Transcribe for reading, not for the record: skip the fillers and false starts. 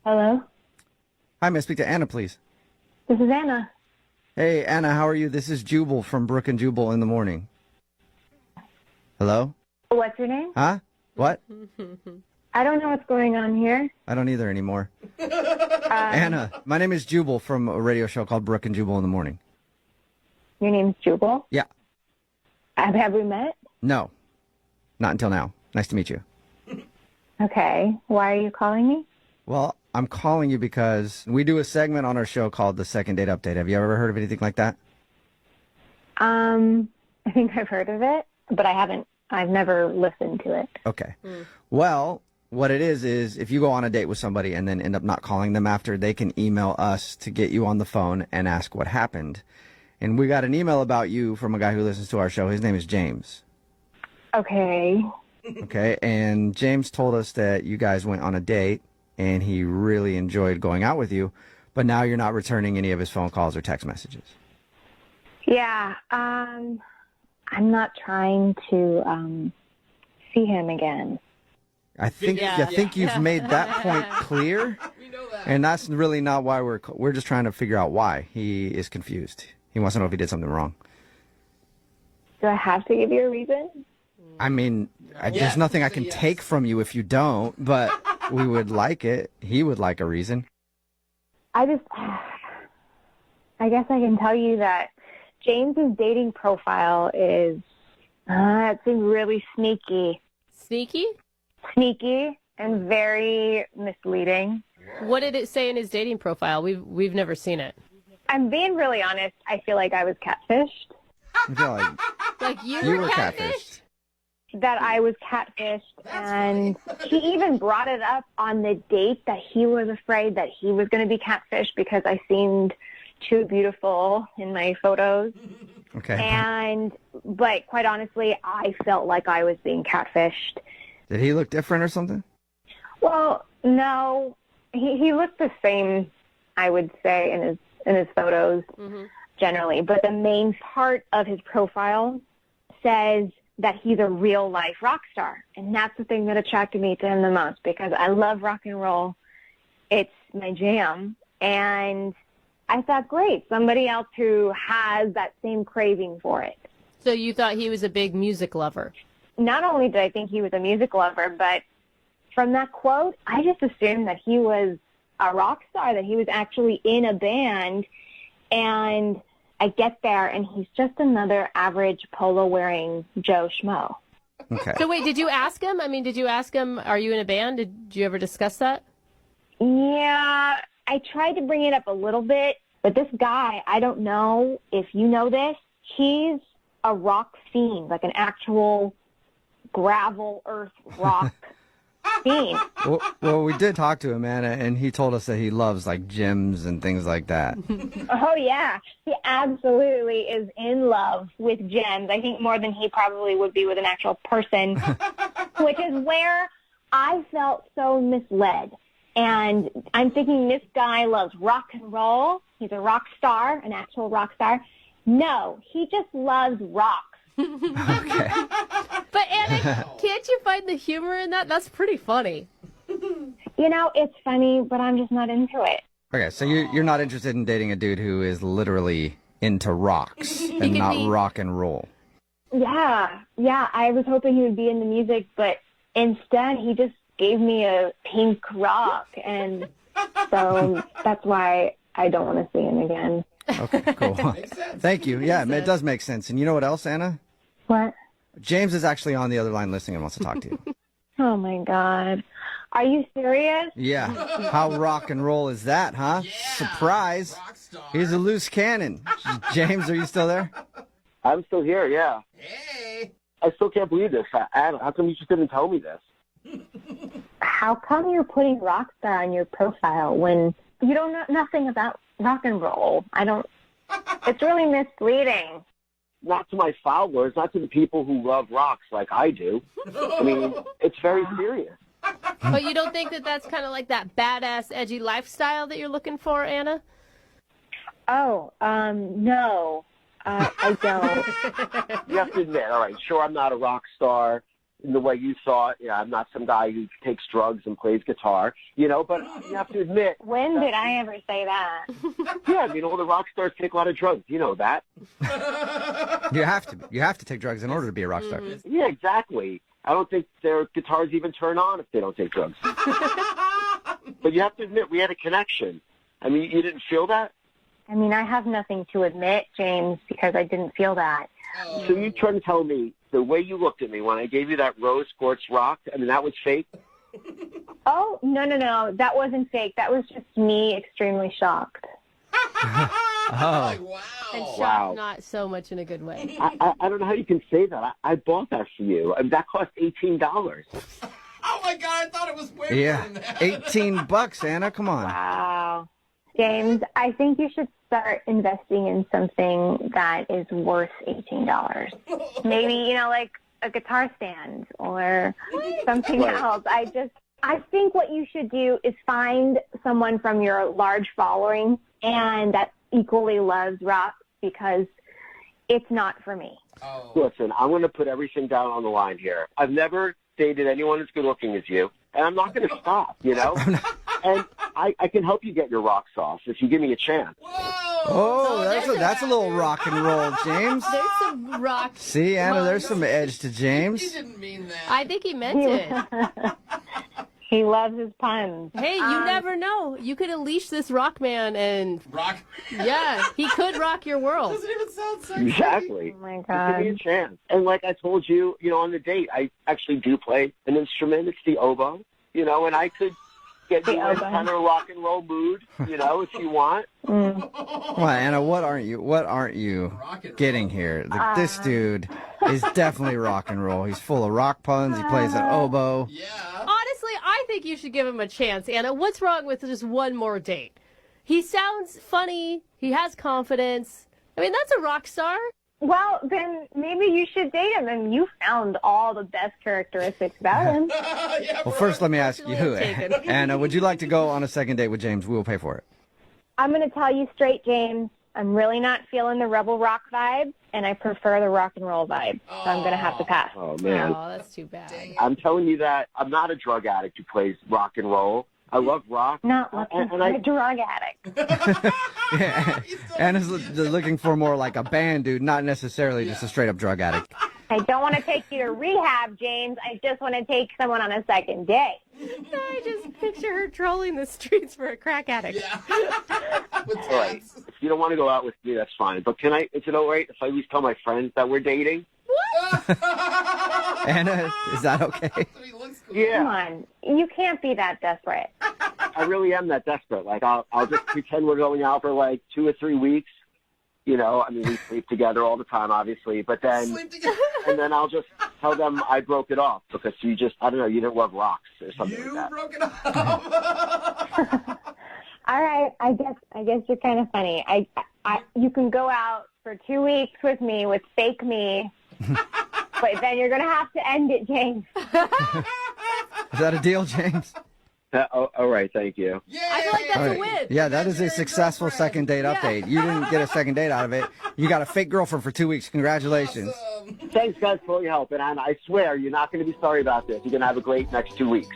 Hello? Hi, may I speak to Anna, please? This is Anna. Hey, Anna, how are you? This is Jubal from Brook and Jubal in the Morning. Hello? What's your name? Huh? What? I don't know what's going on here. I don't either anymore. Anna, my name is Jubal from a radio show called Brook and Jubal in the Morning. Your name's Jubal? Yeah. Have we met? No. Not until now. Nice to meet you. Okay. Why are you calling me? Well, I'm calling you because we do a segment on our show called the Second Date Update. Have you ever heard of anything like that? I think I've heard of it, but I've never listened to it. Okay. Well, what it is if you go on a date with somebody and then end up not calling them after, they can email us to get you on the phone and ask what happened. And we got an email about you from a guy who listens to our show. His name is James. Okay. Okay. And James told us that you guys went on a date and he really enjoyed going out with you, but now you're not returning any of his phone calls or text messages. Yeah. I'm not trying to see him again. I think you've made that point clear. We know that. And that's really not why we're just trying to figure out why he is confused. He wants to know if he did something wrong. Do I have to give you a reason? I mean, there's nothing I can take from you if you don't, but we would like it. He would like a reason. I guess I can tell you that James's dating profile is, it seems really sneaky. Sneaky? Sneaky and very misleading. What did it say in his dating profile? We've never seen it. I'm being really honest. I feel like I was catfished. I feel Like you you were were catfished? catfished. That I was catfished, and he even brought it up on the date that he was afraid that he was going to be catfished because I seemed too beautiful in my photos. Okay. But quite honestly, I felt like I was being catfished. Did he look different or something? Well, no, he looked the same, I would say, in his photos generally. But the main part of his profile says that he's a real life rock star, and that's the thing that attracted me to him the most because I love rock and roll. It's my jam, and I thought, great, somebody else who has that same craving for it. So you thought he was a big music lover? Not only did I think he was a music lover, but from that quote, I just assumed that he was a rock star, that he was actually in a band, and I get there, and he's just another average polo-wearing Joe Schmo. Okay. So wait, did you ask him? I mean, did you ask him, are you in a band? Did you ever discuss that? Yeah, I tried to bring it up a little bit, but this guy, I don't know if you know this, he's a rock fiend, like an actual gravel earth rock fiend. Well, we did talk to him, Anna, and he told us that he loves like gyms and things like that. Oh, yeah. He absolutely is in love with gems. I think more than he probably would be with an actual person, which is where I felt so misled. And I'm thinking this guy loves rock and roll. He's a rock star, an actual rock star. No, he just loves rocks. Okay. But Anna, can't you find the humor in that? That's pretty funny. You know, it's funny, but I'm just not into it. Okay, so you're not interested in dating a dude who is literally into rocks and could not be- rock and roll. Yeah, I was hoping he would be into music, but instead he just gave me a pink rock, and so that's why I don't want to see him again. Okay, cool. Thank you. Yeah, it does make sense. And you know what else, Anna? What? James is actually on the other line listening and wants to talk to you. Oh, my God. Are you serious? Yeah. How rock and roll is that, huh? Surprise. Rock star. He's a loose cannon. James, are you still there? I'm still here, yeah. Hey. I still can't believe this. Adam, how come you just didn't tell me this? How come you're putting Rockstar on your profile when you don't know nothing about rock and roll? It's really misleading. Not to my followers, not to the people who love rocks like I do. I mean, it's very serious. But you don't think that that's kind of like that badass, edgy lifestyle that you're looking for, Anna? Oh, no. I don't. You have to admit, all right, sure, I'm not a rock star. in the way you saw it. Yeah, I'm not some guy who takes drugs and plays guitar, you know, but you have to admit. When did I ever say that? Yeah, I mean, all the rock stars take a lot of drugs. You know that. You have to. You have to take drugs in order to be a rock star. Yeah, exactly. I don't think their guitars even turn on if they don't take drugs. But you have to admit, we had a connection. I mean, you didn't feel that? I mean, I have nothing to admit, James, because I didn't feel that. So you trying to tell me the way you looked at me when I gave you that rose quartz rock, I mean, that was fake? Oh, no. That wasn't fake. That was just me extremely shocked. Oh. Wow. And shocked, Wow. not so much in a good way. I don't know how you can say that. I bought that for you. I mean, that cost $18. Oh my God! I thought it was way more Yeah. than that. $18, Anna. Come on. Wow. James, I think you should start investing in something that is worth $18. Maybe, you know, like a guitar stand or something Right. else. I think what you should do is find someone from your large following and that equally loves rock, because it's not for me. Oh. Listen, I'm going to put everything down on the line here. I've never dated anyone as good looking as you, and I'm not going to stop, you know? And I can help you get your rocks off if you give me a chance. Whoa! Oh, that's a little rock and roll, James. There's some rock. See, Anna, there's some edge to He James. didn't mean that. I think he meant it. He loves his puns. Hey, you never know. You could unleash this rock man and, Rock. yeah, he could rock your world. Doesn't even sound sexy. Exactly. Oh, my Just give me a God. chance. And like I told you, you know, on the date, I actually do play an instrument. It's the oboe, you know, and I could get you in oboe. kind of a rock and roll mood, you know, if you want. Come on, Anna, what aren't you Rock and getting here? This dude is definitely rock and roll. He's full of rock puns. He plays an oboe. Yeah. Honestly, I think you should give him a chance, Anna. What's wrong with just one more date? He sounds funny. He has confidence. I mean, that's a rock star. Well, then maybe you should date him, and you found all the best characteristics about him. Yeah, Well, first, let me ask you, Taken. Anna, would you like to go on a second date with James? We will pay for it. I'm going to tell you straight, James. I'm really not feeling the rebel rock vibe, and I prefer the rock and roll vibe. So I'm going to have to pass. Oh, man. Oh, that's too bad. I'm telling you that I'm not a drug addict who plays rock and roll. I love rock. Not looking And for I- a drug addict. Yeah. Anna's looking for more like a band dude, not necessarily just a straight up drug addict. I don't want to take you to rehab, James. I just want to take someone on a second date. I just picture her trolling the streets for a crack addict. Yeah. With All right. tats. If you don't want to go out with me, that's fine. But is it all right if I at least tell my friends that we're dating? Anna, is that okay? He looks cool. Come Yeah, on. You can't be that desperate. I really am that desperate. Like, I'll just pretend we're going out for like 2 or 3 weeks. You know, I mean, we sleep together all the time, obviously. But then, Sleep together. and then I'll just tell them I broke it off because you just, I don't know, you didn't love rocks or something You like that. broke it up. All right. I guess you're kind of funny. You can go out for 2 weeks with me with fake me, but then you're going to have to end it, James. Is that a deal, James? All right, thank you. Yeah. I feel like that's All a right. win. Yeah, that is a successful second date update. You didn't get a second date out of it. You got a fake girlfriend for 2 weeks. Congratulations. Thanks, guys, for all your help. And I swear, you're not going to be sorry about this. You're going to have a great next 2 weeks.